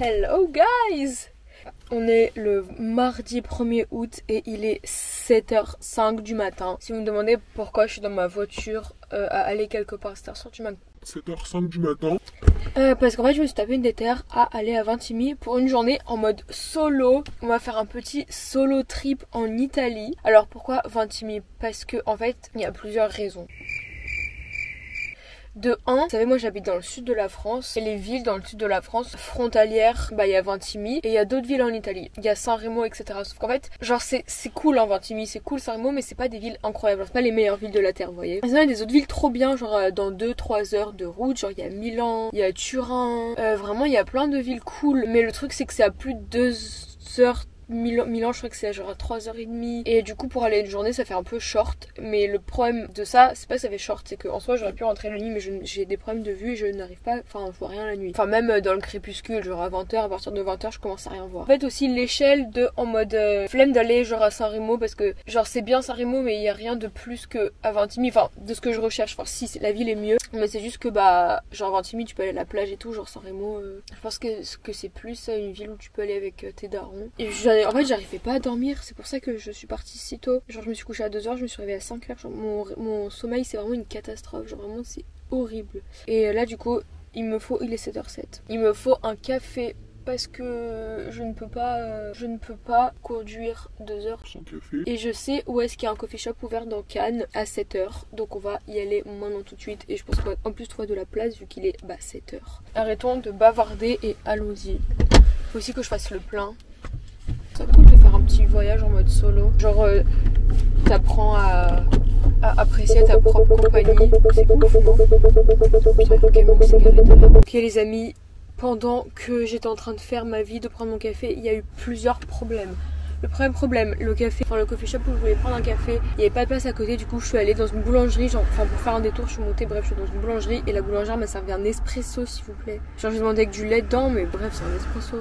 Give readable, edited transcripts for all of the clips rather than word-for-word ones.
Hello guys! On est le mardi 1er août et il est 7h05 du matin. Si vous me demandez pourquoi je suis dans ma voiture à aller quelque part à 7h05 du matin. 7h05 du matin. Parce qu'en fait je me suis tapé une déterre à aller à Vintimille pour une journée en mode solo. On va faire un petit solo trip en Italie. Alors pourquoi Vintimille? Parce que en fait il y a plusieurs raisons. De 1, vous savez, moi j'habite dans le sud de la France et les villes dans le sud de la France frontalières, bah il y a Vintimille et il y a d'autres villes en Italie. Il y a Sanremo, etc. Sauf qu'en fait, genre c'est cool en Vintimille, c'est cool Sanremo, mais c'est pas des villes incroyables. C'est pas les meilleures villes de la terre, vous voyez. Sinon il y a des autres villes trop bien, genre dans 2-3 heures de route. Genre il y a Milan, il y a Turin. Vraiment il y a plein de villes cool. Mais le truc c'est que c'est à plus de 2 heures. Milan je crois que c'est genre à 3h30 et du coup pour aller une journée ça fait un peu short, mais le problème de ça c'est pas que ça fait short, c'est qu'en soi j'aurais pu rentrer la nuit mais j'ai des problèmes de vue et je n'arrive pas, enfin je vois rien la nuit, enfin même dans le crépuscule genre à 20h, à partir de 20h je commence à rien voir. En fait aussi l'échelle de en mode flemme d'aller genre à Sanremo parce que genre c'est bien Sanremo mais il y a rien de plus que à Vintimille, enfin de ce que je recherche, enfin si la ville est mieux mais c'est juste que bah genre Vintimille tu peux aller à la plage et tout, genre Sanremo je pense que c'est plus une ville où tu peux aller avec tes darons et en fait j'arrivais pas à dormir, c'est pour ça que je suis partie si tôt. Genre je me suis couchée à 2h, je me suis réveillée à 5h. Genre, mon sommeil c'est vraiment une catastrophe, genre vraiment c'est horrible. Et là du coup il est 7h07. Il me faut un café parce que je ne peux pas conduire 2 heures sans café. Et je sais où est-ce qu'il y a un coffee shop ouvert dans Cannes à 7h. Donc on va y aller maintenant tout de suite et je pense qu'on va en plus trouver de la place vu qu'il est 7h. Arrêtons de bavarder et allons-y. Faut aussi que je fasse le plein. C'est cool de faire un petit voyage en mode solo. Genre t'apprends à apprécier ta propre compagnie. C'est ouf, non? Ok les amis, pendant que j'étais en train de faire ma vie, de prendre mon café, il y a eu plusieurs problèmes. Le premier problème, le coffee shop où je voulais prendre un café, il n'y avait pas de place à côté, du coup je suis allée dans une boulangerie, genre, enfin pour faire un détour je suis montée, bref je suis dans une boulangerie et la boulangère m'a servi un espresso s'il vous plaît. Genre j'ai demandé avec du lait dedans mais bref c'est un espresso.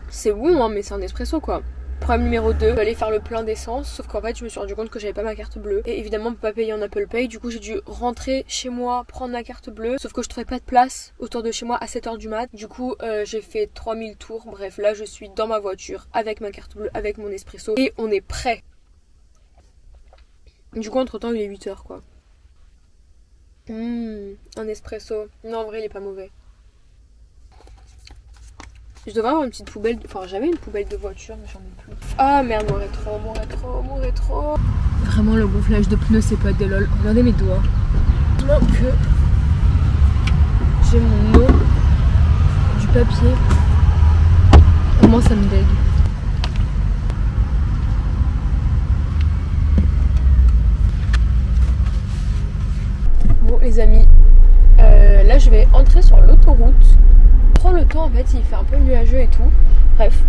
C'est bon hein mais c'est un espresso quoi. Problème numéro 2, je vais aller faire le plein d'essence, sauf qu'en fait je me suis rendu compte que j'avais pas ma carte bleue et évidemment on peut pas payer en Apple Pay, du coup j'ai dû rentrer chez moi prendre ma carte bleue, sauf que je trouvais pas de place autour de chez moi à 7h du mat, du coup j'ai fait 3000 tours, bref là je suis dans ma voiture avec ma carte bleue, avec mon espresso et on est prêt. Du coup entre temps il est 8h quoi. Un espresso, non en vrai il est pas mauvais. Je devrais avoir une petite poubelle, enfin j'avais une poubelle de voiture mais j'en ai plus. Ah merde, mon rétro. Vraiment le gonflage de pneus c'est pas des lol. Regardez mes doigts. Heureusement que j'ai mon eau, du papier. Au moins ça me dégue. Bon les amis, là je vais entrer sur l'autoroute. Le temps en fait il fait un peu nuageux et tout, bref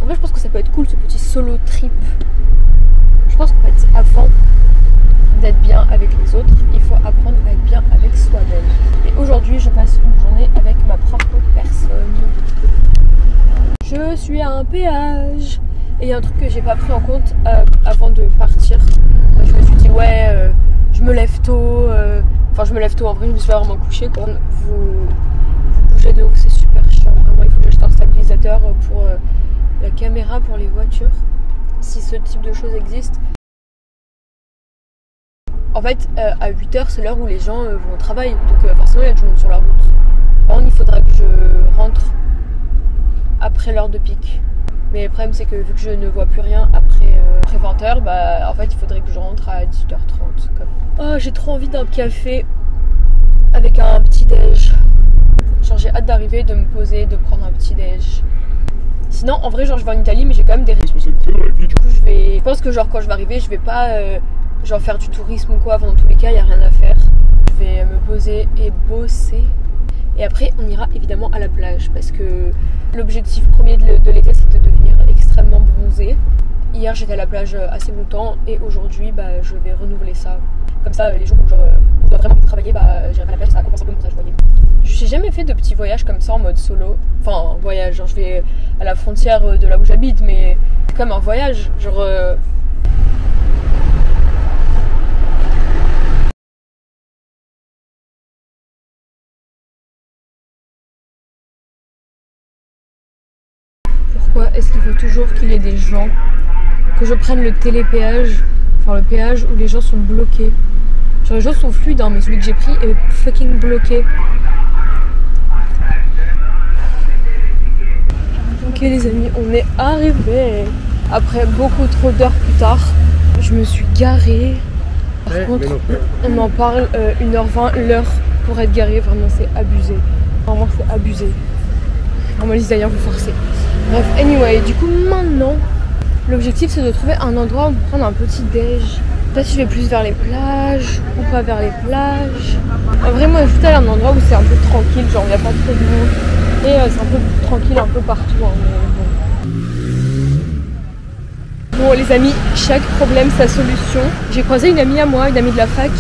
en vrai je pense que ça peut être cool ce petit solo trip. Je pense qu'en fait avant d'être bien avec les autres il faut apprendre à être bien avec soi-même et aujourd'hui je passe une journée avec ma propre personne. Je suis à un péage et il y a un truc que j'ai pas pris en compte avant de partir. Je me suis dit ouais je me lève tôt, enfin je me lève tôt en vrai, je me suis pas vraiment couchée quoi. Vous bougez de ouf, c'est super chiant, vraiment il faut que j'achète un stabilisateur pour la caméra pour les voitures, si ce type de choses existe. En fait à 8h c'est l'heure où les gens vont au travail, donc forcément il y a du monde sur la route. Par contre il faudra que je rentre après l'heure de pic. Mais le problème c'est que vu que je ne vois plus rien après 20h, bah en fait il faudrait que je rentre à 18h30 comme. Oh j'ai trop envie d'un café avec un petit déj. Genre j'ai hâte d'arriver, de me poser, de prendre un petit déj. Sinon en vrai genre je vais en Italie mais j'ai quand même des responsabilités dans la vie. Du coup je pense que genre quand je vais arriver je vais pas genre faire du tourisme ou quoi, enfin, dans tous les cas il n'y a rien à faire. Je vais me poser et bosser. Et après on ira évidemment à la plage parce que l'objectif premier de l'été c'est de devenir extrêmement bronzé. Hier j'étais à la plage assez longtemps et aujourd'hui bah, je vais renouveler ça. Comme ça les jours où genre, je dois vraiment travailler bah j'irai à la plage, ça compense un peu mon stage, vous voyez. J'ai jamais fait de petits voyages comme ça en mode solo. Enfin voyage, genre je vais à la frontière de là où j'habite mais comme un voyage, genre Pourquoi est-ce qu'il faut toujours qu'il y ait des gens, que je prenne le télépéage, enfin le péage où les gens sont bloqués. Genre les gens sont fluides, hein, mais celui que j'ai pris est fucking bloqué. Ok les amis, on est arrivés. Après beaucoup trop d'heures plus tard, je me suis garée. Par contre, on m'en parle 1h20 l'heure pour être garée. Vraiment c'est abusé. Vraiment c'est abusé. Vraiment les Italiens vous forcez. Bref, anyway, du coup maintenant, l'objectif c'est de trouver un endroit où prendre un petit déj. Peut-être je vais plus vers les plages ou pas vers les plages. En vrai moi je suis allée à un endroit où c'est un peu tranquille, genre il n'y a pas trop de monde. Et c'est un peu tranquille un peu partout. Hein, mais bon. Bon les amis, chaque problème sa solution. J'ai croisé une amie à moi, une amie de la fac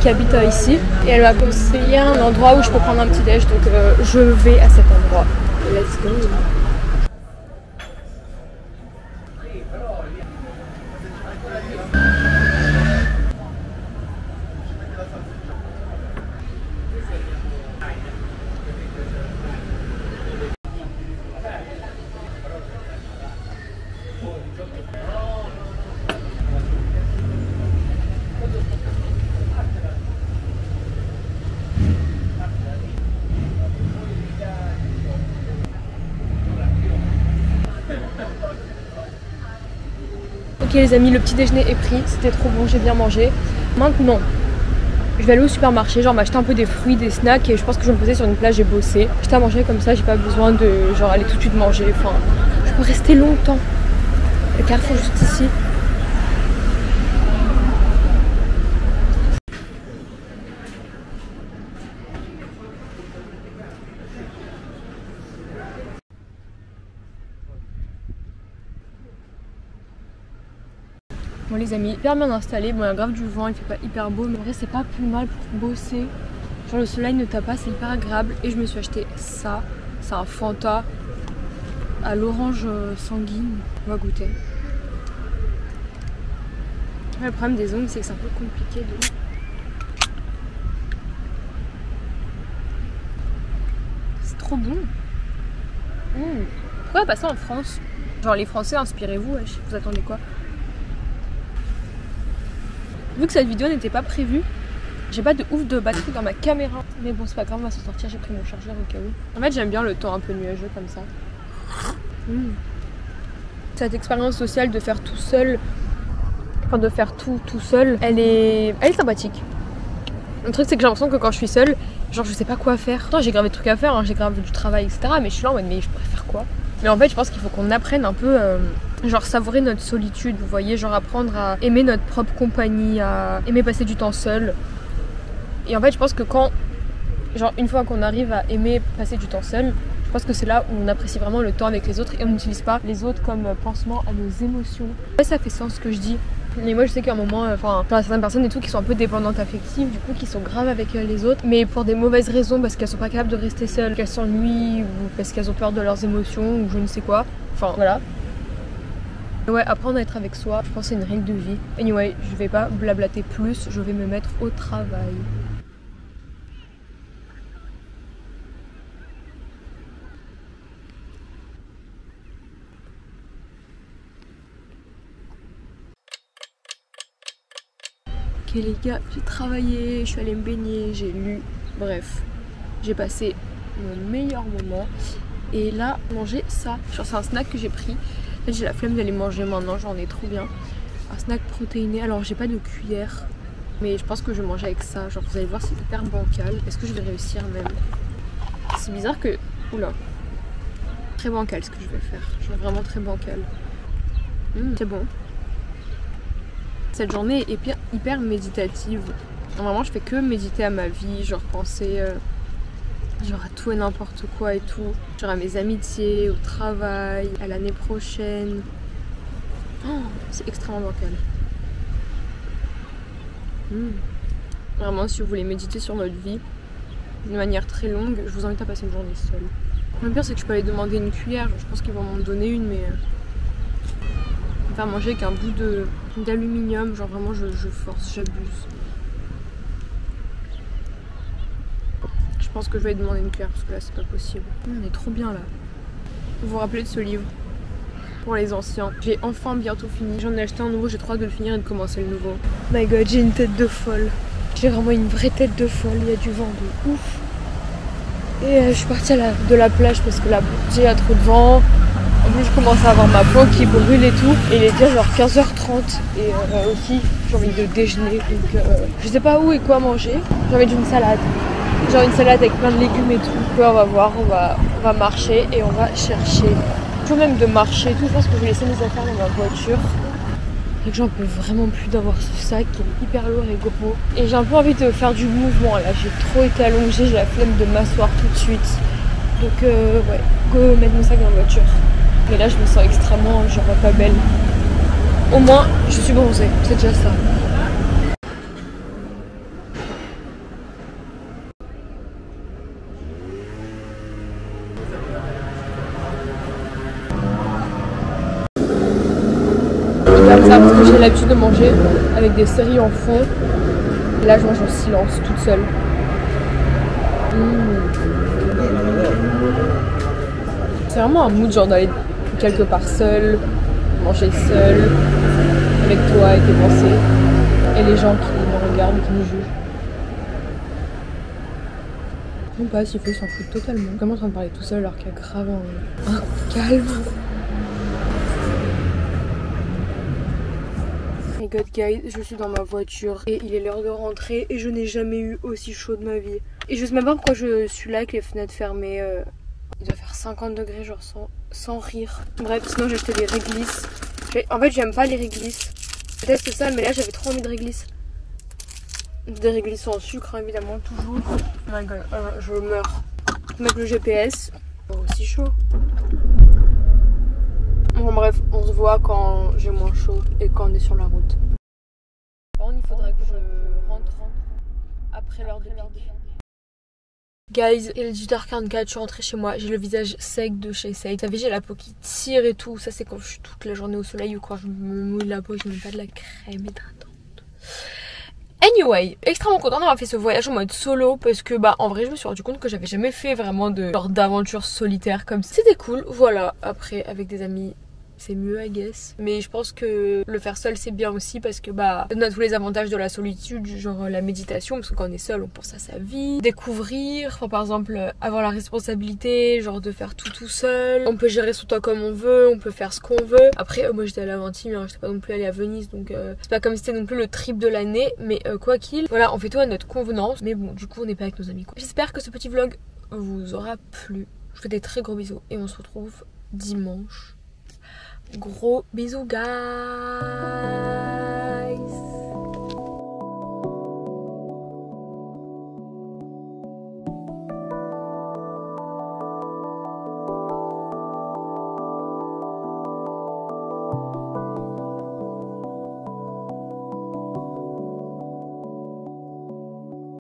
qui habite ici. Et elle m'a conseillé un endroit où je peux prendre un petit déj. Donc je vais à cet endroit. Let's go. Ok les amis, le petit déjeuner est pris, c'était trop bon, j'ai bien mangé. Maintenant, je vais aller au supermarché, genre m'acheter un peu des fruits, des snacks et je pense que je vais me poser sur une plage et bosser. J'étais à manger comme ça, j'ai pas besoin de genre aller tout de suite manger, enfin je peux rester longtemps. Le carrefour juste ici. Bon les amis, hyper bien installé, bon il y a grave du vent, il fait pas hyper beau, mais en vrai c'est pas plus mal pour bosser. Genre le soleil ne tape pas, c'est hyper agréable. Et je me suis acheté ça, c'est un Fanta à l'orange sanguine, on va goûter. Le problème des ongles c'est que c'est un peu compliqué de... C'est trop bon. Pourquoi pas ça en France? Genre les Français, inspirez-vous, wesh, vous attendez quoi? Vu que cette vidéo n'était pas prévue, j'ai pas de ouf de batterie dans ma caméra. Mais bon c'est pas grave, on va s'en sortir, j'ai pris mon chargeur au cas où. En fait j'aime bien le temps un peu nuageux comme ça. Cette expérience sociale de faire tout seul, enfin de faire tout seul, elle est sympathique. Le truc c'est que j'ai l'impression que quand je suis seule, genre je sais pas quoi faire. J'ai grave des trucs à faire, hein, j'ai grave du travail etc. Mais je suis là en mode mais je pourrais faire quoi? Mais en fait je pense qu'il faut qu'on apprenne un peu genre savourer notre solitude, vous voyez, genre apprendre à aimer notre propre compagnie, à aimer passer du temps seul. Et en fait je pense que quand, genre une fois qu'on arrive à aimer passer du temps seul, je pense que c'est là où on apprécie vraiment le temps avec les autres et on n'utilise pas les autres comme pansement à nos émotions. Ouais, ça fait sens ce que je dis. Mais moi je sais qu'à un moment, enfin, il y a certaines personnes et tout qui sont un peu dépendantes affectives, du coup qui sont graves avec les autres, mais pour des mauvaises raisons, parce qu'elles sont pas capables de rester seules, qu'elles s'ennuient ou parce qu'elles ont peur de leurs émotions ou je ne sais quoi. Enfin voilà. Ouais, apprendre à être avec soi, je pense que c'est une règle de vie. Anyway, je vais pas blablater plus, je vais me mettre au travail. Ok les gars, j'ai travaillé, je suis allée me baigner, j'ai lu, bref, j'ai passé mon meilleur moment. Et là, manger ça, genre c'est un snack que j'ai pris. En fait, j'ai la flemme d'aller manger maintenant, j'en ai trop bien. Un snack protéiné, alors j'ai pas de cuillère, mais je pense que je vais manger avec ça. Genre vous allez voir, c'est hyper bancal. Est-ce que je vais réussir même? C'est bizarre que... Oula. Très bancal ce que je vais faire, genre vraiment très bancal. C'est bon. Cette journée est hyper méditative. Vraiment, je fais que méditer à ma vie, genre penser genre à tout et n'importe quoi et tout. Genre à mes amitiés, au travail, à l'année prochaine. Oh, c'est extrêmement bancal. Vraiment, si vous voulez méditer sur votre vie de manière très longue, je vous invite à passer une journée seule. Le pire, c'est que je peux aller demander une cuillère. Genre, je pense qu'ils vont m'en donner une, mais... faire manger avec un bout d'aluminium, genre vraiment je force, j'abuse. Je pense que je vais demander une cuillère parce que là c'est pas possible. On est trop bien là. Vous vous rappelez de ce livre? pour les anciens. J'ai enfin bientôt fini. J'en ai acheté un nouveau, j'ai trop hâte de le finir et de commencer le nouveau. My god, j'ai une tête de folle. J'ai vraiment une vraie tête de folle, il y a du vent de ouf. Et je suis partie de la plage parce que là, il y a trop de vent. En plus, je commence à avoir ma peau qui brûle et tout. Et il est déjà genre 15h30. Et aussi, j'ai envie de déjeuner. Donc, je sais pas où et quoi manger. J'ai envie d'une salade. Genre une salade avec plein de légumes et tout. On va voir, on va marcher et on va chercher. Toujours même de marcher et tout. Je pense que je vais laisser mes affaires dans ma voiture. Et que j'en peux vraiment plus d'avoir ce sac qui est hyper lourd et gros. Et j'ai un peu envie de faire du mouvement là. J'ai trop été allongée, j'ai la flemme de m'asseoir tout de suite. Donc ouais, go mettre mon sac dans la voiture. Mais là je me sens extrêmement genre pas belle. Au moins je suis bronzée, c'est déjà ça. Comme ça parce que j'ai l'habitude de manger avec des séries en fond. Et là je mange en silence toute seule. C'est vraiment un mood genre d'aller quelque part seul, manger seul, avec toi et tes pensées. Et les gens qui me regardent et qui nous jugent. Même pas s'il faut, ils s'en foutent totalement. Je suis vraiment en train de parler tout seul alors qu'il y a grave un calme. My god guys, je suis dans ma voiture et il est l'heure de rentrer et je n'ai jamais eu aussi chaud de ma vie. Et je sais même pas pourquoi je suis là avec les fenêtres fermées. Il doit faire 50 degrés genre sans rire. Bref, sinon j'ai acheté des réglisses. En fait j'aime pas les réglisses. Peut-être que ça, mais là j'avais trop envie de réglisse. Des réglisses en sucre évidemment toujours. Oh my god, je meurs. Mettre le GPS. Oh, aussi chaud. Bon bref, on se voit quand j'ai moins chaud et quand on est sur la route. Par contre, il faudra que je rentre après l'heure de pique. Guys, il est 18h44, je suis rentrée chez moi, j'ai le visage sec de chez Sec. Vous savez, j'ai la peau qui tire et tout, ça c'est quand je suis toute la journée au soleil ou quand je me mouille la peau et que je mets pas de la crème hydratante. Anyway, extrêmement contente d'avoir fait ce voyage en mode solo parce que en vrai je me suis rendu compte que j'avais jamais fait vraiment de genre d'aventure solitaire comme ça. C'était cool, voilà. Après avec des amis c'est mieux I guess. Mais je pense que le faire seul c'est bien aussi parce que on a tous les avantages de la solitude, genre la méditation, parce que quand on est seul on pense à sa vie, découvrir, par exemple avoir la responsabilité genre de faire tout seul, on peut gérer son temps comme on veut, on peut faire ce qu'on veut. Après moi j'étais allée à Ventimille, j'étais pas non plus allée à Venise, donc c'est pas comme si c'était non plus le trip de l'année, mais quoi qu'il, voilà, on fait tout à notre convenance, mais bon du coup on n'est pas avec nos amis quoi. J'espère que ce petit vlog vous aura plu, je vous fais des très gros bisous et on se retrouve dimanche. Gros bisous gars.